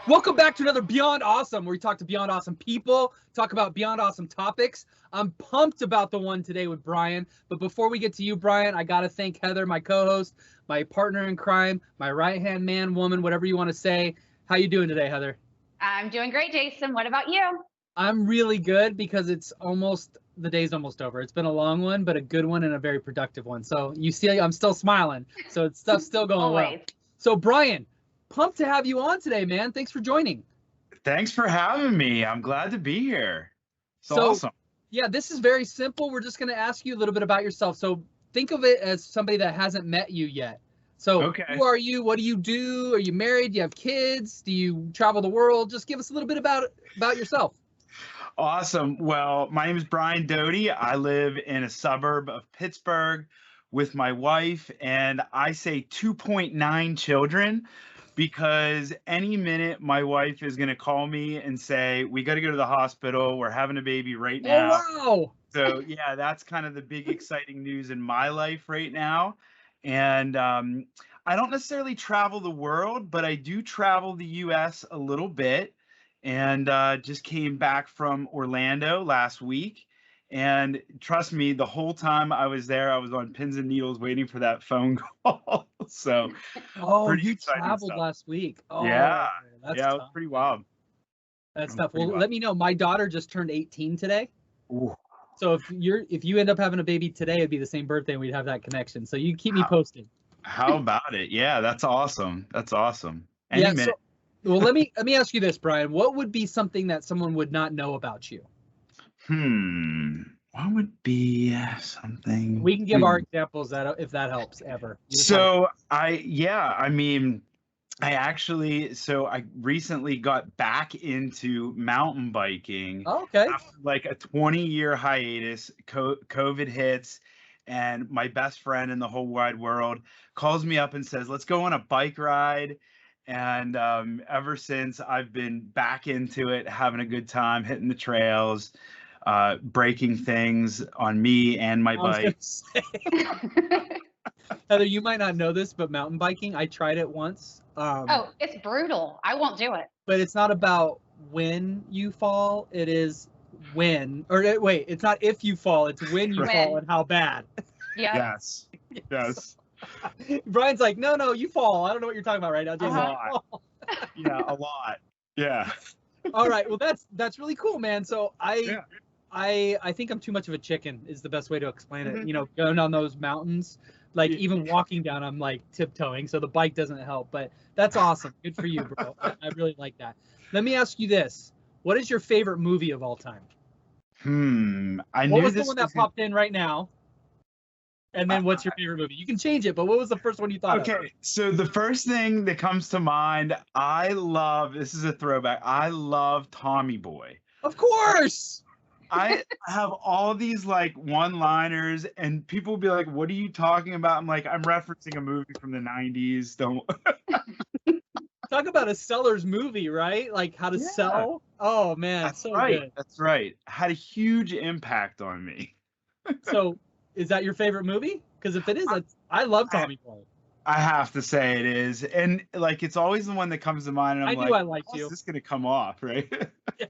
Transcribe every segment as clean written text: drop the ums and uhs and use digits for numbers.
Welcome back to another Beyond Awesome, where we talk to Beyond Awesome people, talk about Beyond Awesome topics. I'm pumped about the one today with Brian. But before we get to you, Brian, I got to thank Heather, my co-host, my partner in crime, my right-hand man, woman, whatever you want to say. How you doing today, Heather? I'm doing great, Jason. What about you? I'm really good because the day's almost over. It's been a long one, but a good one and a very productive one. So you see, I'm still smiling. So stuff's still going well. So Brian, pumped to have you on today, man. Thanks for joining. Thanks for having me. I'm glad to be here. So awesome. Yeah, this is very simple. We're just going to ask you a little bit about yourself. So think of it as somebody that hasn't met you yet. So Who are you? What do you do? Are you married? Do you have kids? Do you travel the world? Just give us a little bit about yourself. Awesome. Well, my name is Brian Doty. I live in a suburb of Pittsburgh with my wife, and I say 2.9 children. Because any minute my wife is going to call me and say, we got to go to the hospital. We're having a baby right now. Oh, wow. So yeah, that's kind of the big exciting news in my life right now. And I don't necessarily travel the world, but I do travel the US a little bit, and just came back from Orlando last week. And trust me, the whole time I was there, I was on pins and needles waiting for that phone call. So, you traveled last week. Oh, yeah, that's it was pretty wild. That's tough. Well, let me know. My daughter just turned 18 today. Ooh. So if you end up having a baby today, it'd be the same birthday, and we'd have that connection. So you keep me posted. How about it? Yeah, that's awesome. That's awesome. Well, let me ask you this, Brian. What would be something that someone would not know about you? What would be something? We can give our examples if that helps ever. So I recently got back into mountain biking. Oh, okay. After like a 20-year hiatus, COVID hits, and my best friend in the whole wide world calls me up and says, let's go on a bike ride. And ever since, I've been back into it, having a good time, hitting the trails, breaking things on me and my bike. Heather, you might not know this, but mountain biking, I tried it once. It's brutal. I won't do it. But it's not about when you fall. It is when, or wait, it's not if you fall. It's when you fall and how bad. Yeah. Yes. Brian's like, no, you fall. I don't know what you're talking about right now. A lot. Yeah, a lot. Yeah. All right. Well, that's really cool, man. So I think I'm too much of a chicken is the best way to explain it. You know, going on those mountains, like even walking down, I'm like tiptoeing. So the bike doesn't help, but that's awesome. Good for you, bro. I really like that. Let me ask you this. What is your favorite movie of all time? What was the one that popped in right now? And then what's your favorite movie? You can change it, but what was the first one you thought of? Okay, so the first thing that comes to mind, this is a throwback, I love Tommy Boy. Of course! I have all these like one-liners, and people will be like, what are you talking about? I'm like, I'm referencing a movie from the 90s. Don't Talk about a seller's movie, right? Like how to sell. Oh man, that's so right. Good. That's right. Had a huge impact on me. So is that your favorite movie? Because if it is, I love Tommy Boy. I have to say it is. And like it's always the one that comes to mind, and I liked you. Is this gonna come off, right? Yeah.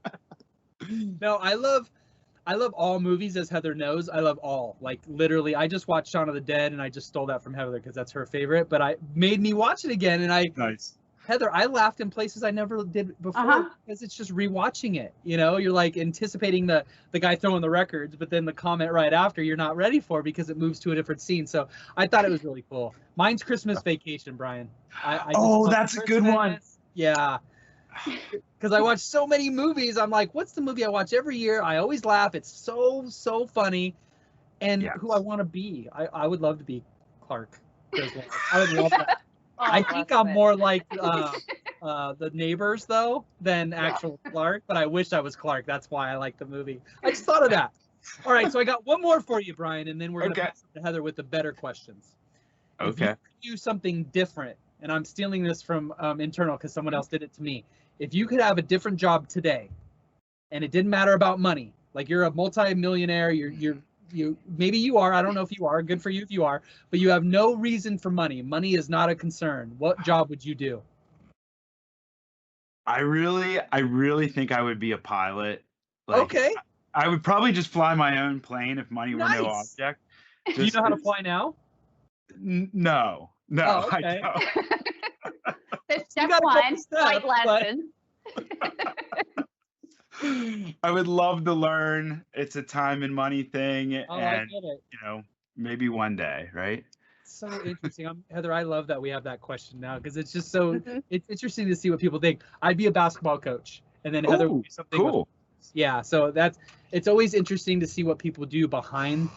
No, I love all movies, as Heather knows. I love all. Like literally, I just watched Shaun of the Dead, and I just stole that from Heather because that's her favorite. But I made me watch it again, and Nice. Heather, I laughed in places I never did before because it's just rewatching it. You know, you're like anticipating the guy throwing the records, but then the comment right after you're not ready for because it moves to a different scene. So I thought it was really cool. Mine's Christmas Vacation, Brian. That's a good one. Yeah. Because I watch so many movies. I'm like, what's the movie I watch every year? I always laugh. It's so funny. And who I want to be. I would love to be Clark. I would love that. I think I'm more like the neighbors though than actual Clark, but I wish I was Clark. That's why I like the movie. I just thought of that. All right, so I got one more for you, Brian, and then we're gonna pass it to Heather with the better questions. Okay. If you do something different, and I'm stealing this from internal because someone else did it to me. If you could have a different job today, and it didn't matter about money, like you're a multi-millionaire, you maybe you are, I don't know if you are, good for you if you are, but you have no reason for money. Money is not a concern. What job would you do? I really think I would be a pilot. Like, Okay, I would probably just fly my own plane if money were no nice. object. Do you know how to fly now? No, Oh, I okay. don't. So You step got a couple one, flight steps, but lesson. I would love to learn. It's a time and money thing, oh, I and get it. maybe one day, right? So interesting. Heather, I love that we have that question now because it's just so Mhm. it's interesting to see what people think. I'd be a basketball coach, and then Heather would Ooh, do something with, cool. yeah. So it's always interesting to see what people do behind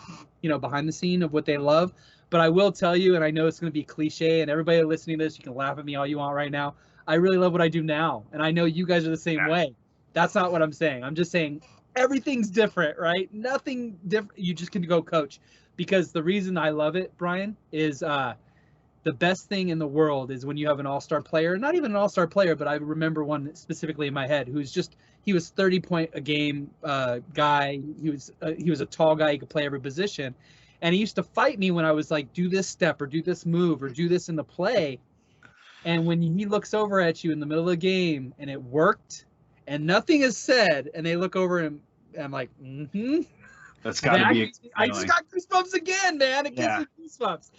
the scene of what they love. But I will tell you, and I know it's going to be cliche, and everybody listening to this, you can laugh at me all you want right now. I really love what I do now, and I know you guys are the same way. That's not what I'm saying. I'm just saying everything's different, right? Nothing different. You just can go coach. Because the reason I love it, Brian, is the best thing in the world is when you have an all-star player, not even an all-star player, but I remember one specifically in my head he was 30 point a game guy. He was a tall guy. He could play every position. And he used to fight me when I was like, do this step or do this move or do this in the play. And when he looks over at you in the middle of the game and it worked and nothing is said and they look over and I'm like, mm-hmm. That's got to be. I just got goosebumps again, man. It gives me goosebumps.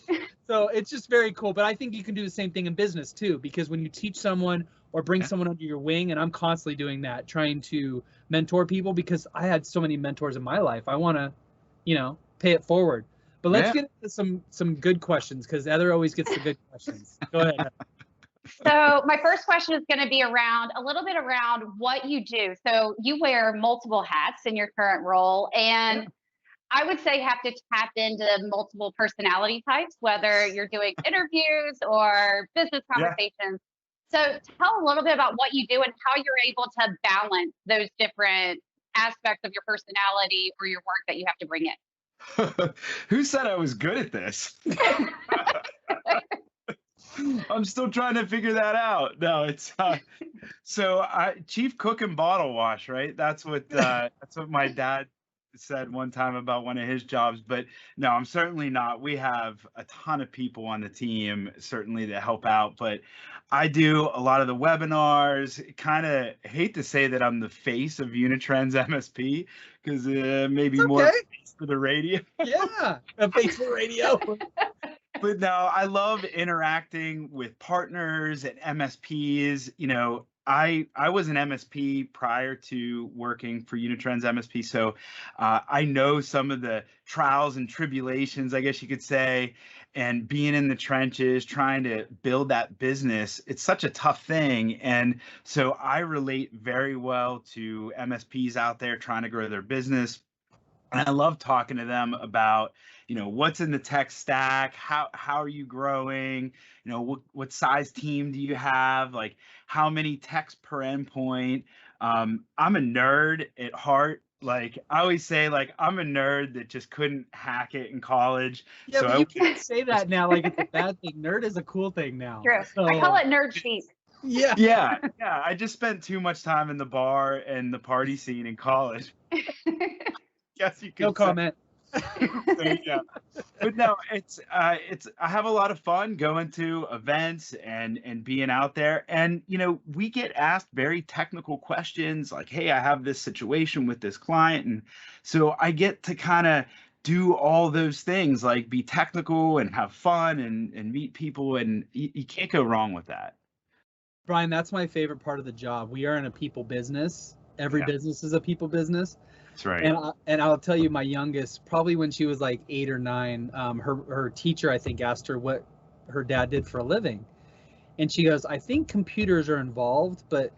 So it's just very cool. But I think you can do the same thing in business too, because when you teach someone or bring someone under your wing, and I'm constantly doing that, trying to mentor people because I had so many mentors in my life. I want to, pay it forward. But let's get into some good questions because Heather always gets the good questions. Go ahead. So my first question is going to be a little bit around what you do. So you wear multiple hats in your current role, and I would say have to tap into multiple personality types, whether you're doing interviews or business conversations. So tell a little bit about what you do and how you're able to balance those different aspects of your personality or your work that you have to bring in. Who said I was good at this? I'm still trying to figure that out. No, it's so chief cook and bottle wash, right? That's what my dad said one time about one of his jobs. But no, I'm certainly not. We have a ton of people on the team, certainly, to help out. But I do a lot of the webinars. Kind of hate to say that I'm the face of Unitrends MSP because maybe more face for the radio. Yeah, a face for radio. But no, I love interacting with partners and MSPs. I was an MSP prior to working for Unitrends MSP, so I know some of the trials and tribulations, I guess you could say, and being in the trenches, trying to build that business. It's such a tough thing, and so I relate very well to MSPs out there trying to grow their business. And I love talking to them about, what's in the tech stack, how are you growing, what size team do you have, like how many techs per endpoint. I'm a nerd at heart. Like I always say, like I'm a nerd that just couldn't hack it in college. Yeah, so but you can't say that now like it's a bad thing. Nerd is a cool thing now. True. So, I call it nerd chic. Yeah. I just spent too much time in the bar and the party scene in college. Guess you could. No comment. So, yeah. But no, it's I have a lot of fun going to events and being out there, and we get asked very technical questions like, hey, I have this situation with this client, and so I get to kind of do all those things, like be technical and have fun and meet people, and you can't go wrong with that. Brian, that's my favorite part of the job. We are in a people business. Every business is a people business. That's right. And I'll tell you, my youngest, probably when she was like 8 or 9, her teacher, I think, asked her what her dad did for a living. And she goes, I think computers are involved, but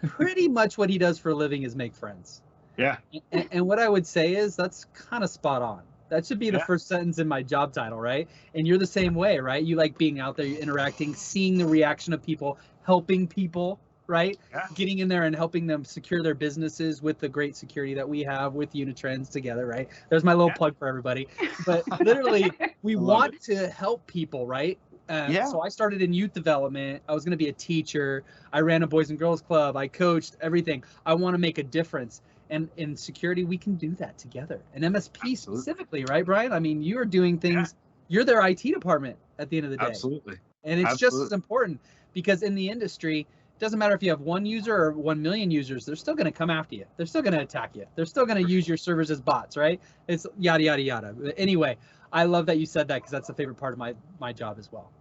pretty much what he does for a living is make friends. Yeah. And what I would say is that's kind of spot on. That should be the first sentence in my job title, right? And you're the same way, right? You like being out there, you're interacting, seeing the reaction of people, helping people, right? Yeah. Getting in there and helping them secure their businesses with the great security that we have with Unitrends together, right? There's my little plug for everybody. But literally, we want to help people, right? So I started in youth development. I was going to be a teacher. I ran a Boys and Girls Club. I coached everything. I want to make a difference. And in security, we can do that together. And MSP specifically, right, Brian? I mean, you are doing things, you're their IT department at the end of the day. Absolutely. And it's just as important because in the industry, doesn't matter if you have 1 user or 1 million users, they're still going to come after you. They're still going to attack you. They're still going to use your servers as bots, right? It's yada, yada, yada. But anyway, I love that you said that because that's the favorite part of my job as well.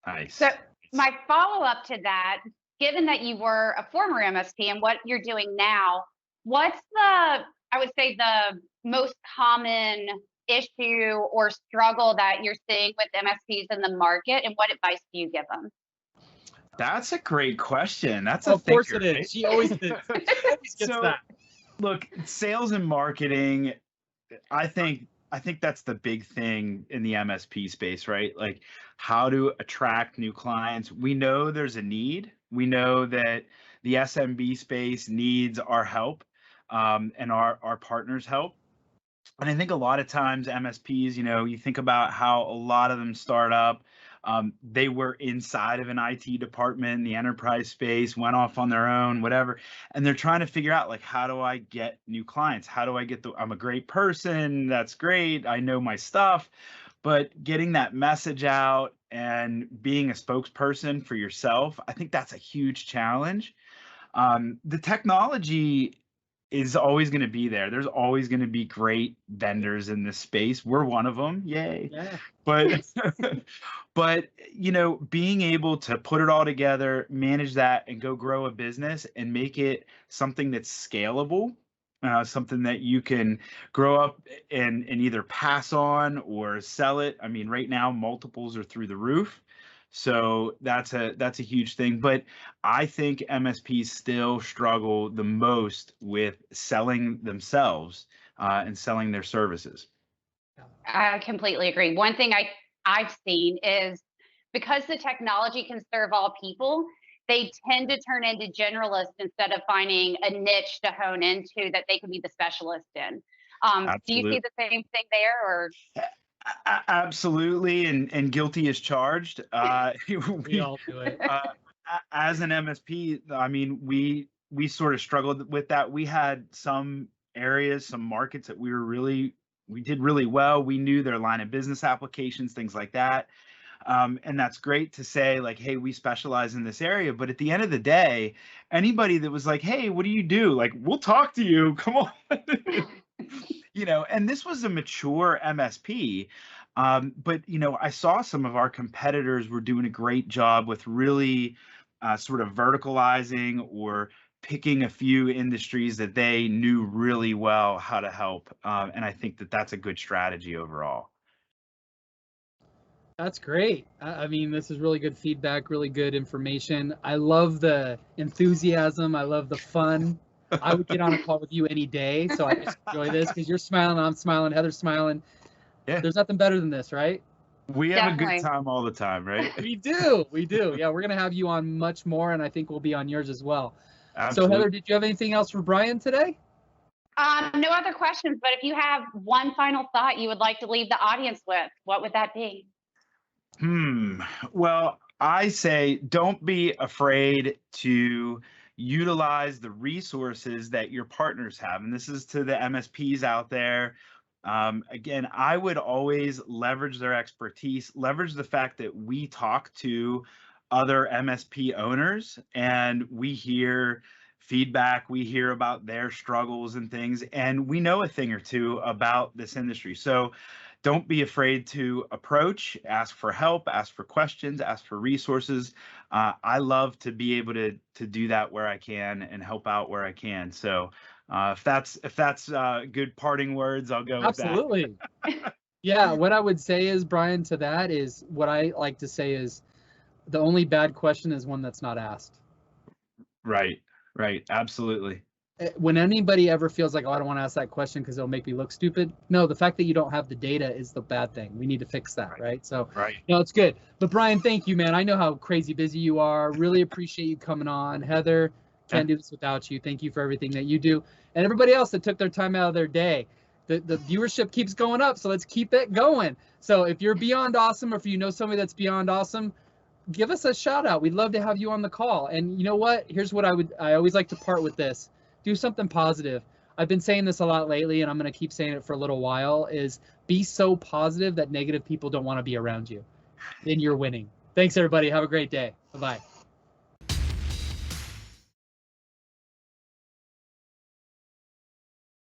Nice. So my follow-up to that, given that you were a former MSP and what you're doing now, what's I would say the most common issue or struggle that you're seeing with MSPs in the market, and what advice do you give them? That's a great question. That's a Of course thinker, it is. right? She always did. She always gets that. Look, sales and marketing, I think that's the big thing in the MSP space, right? Like how to attract new clients. We know there's a need. We know that the SMB space needs our help, and our partners' help. And I think a lot of times MSPs, you think about how a lot of them start up. They were inside of an IT department in the enterprise space, went off on their own, whatever. And they're trying to figure out, like, how do I get new clients? How do I get I'm a great person. That's great. I know my stuff. But getting that message out and being a spokesperson for yourself, I think that's a huge challenge. The technology is always going to be there. There's always going to be great vendors in this space. We're one of them. Yay. Yeah. But but being able to put it all together, manage that, and go grow a business and make it something that's scalable, something that you can grow up and either pass on or sell it. I mean, right now multiples are through the roof. So that's a huge thing. But I think MSPs still struggle the most with selling themselves and selling their services. I completely agree. One thing I've seen is because the technology can serve all people, they tend to turn into generalists instead of finding a niche to hone into that they can be the specialist in. Do you see the same thing there, or? Absolutely, and guilty as charged. We all do it. As an MSP, I mean, we sort of struggled with that. We had some areas, some markets that we did really well. We knew their line of business applications, things like that. And that's great to say, like, hey, we specialize in this area. But at the end of the day, anybody that was like, hey, what do you do? Like, we'll talk to you. Come on. And this was a mature MSP. But, I saw some of our competitors were doing a great job with really sort of verticalizing or picking a few industries that they knew really well how to help. And I think that that's a good strategy overall. That's great. I mean, this is really good feedback, really good information. I love the enthusiasm. I love the fun. I would get on a call with you any day. So I just enjoy this because you're smiling, I'm smiling, Heather's smiling. Yeah. There's nothing better than this, right? We have a good time all the time, right? We do. Yeah, we're going to have you on much more, and I think we'll be on yours as well. Absolutely. So Heather, did you have anything else for Brian today? No other questions, but if you have one final thought you would like to leave the audience with, what would that be? Well, I say don't be afraid to utilize the resources that your partners have. And this is to the MSPs out there. Again, I would always leverage their expertise, leverage the fact that we talk to other MSP owners and we hear feedback, we hear about their struggles and things, and we know a thing or two about this industry. So don't be afraid to approach, ask for help, ask for questions, ask for resources. I love to be able to do that where I can and help out where I can. So if that's good parting words, I'll go with that. Absolutely. Yeah, what I would say is, Brian, to that is what I like to say is the only bad question is one that's not asked. Right. Absolutely. When anybody ever feels like, oh, I don't want to ask that question because it'll make me look stupid. No, the fact that you don't have the data is the bad thing. We need to fix that, right? So, no, it's good. But Brian, thank you, man. I know how crazy busy you are. Really appreciate you coming on. Heather, can't do this without you. Thank you for everything that you do. And everybody else that took their time out of their day. The viewership keeps going up, so let's keep it going. So if you're beyond awesome, or if you know somebody that's beyond awesome, give us a shout out. We'd love to have you on the call. And you know what? Here's what I always like to part with this. Do something positive. I've been saying this a lot lately, and I'm going to keep saying it for a little while, is be so positive that negative people don't want to be around you. Then you're winning. Thanks, everybody. Have a great day. Bye-bye.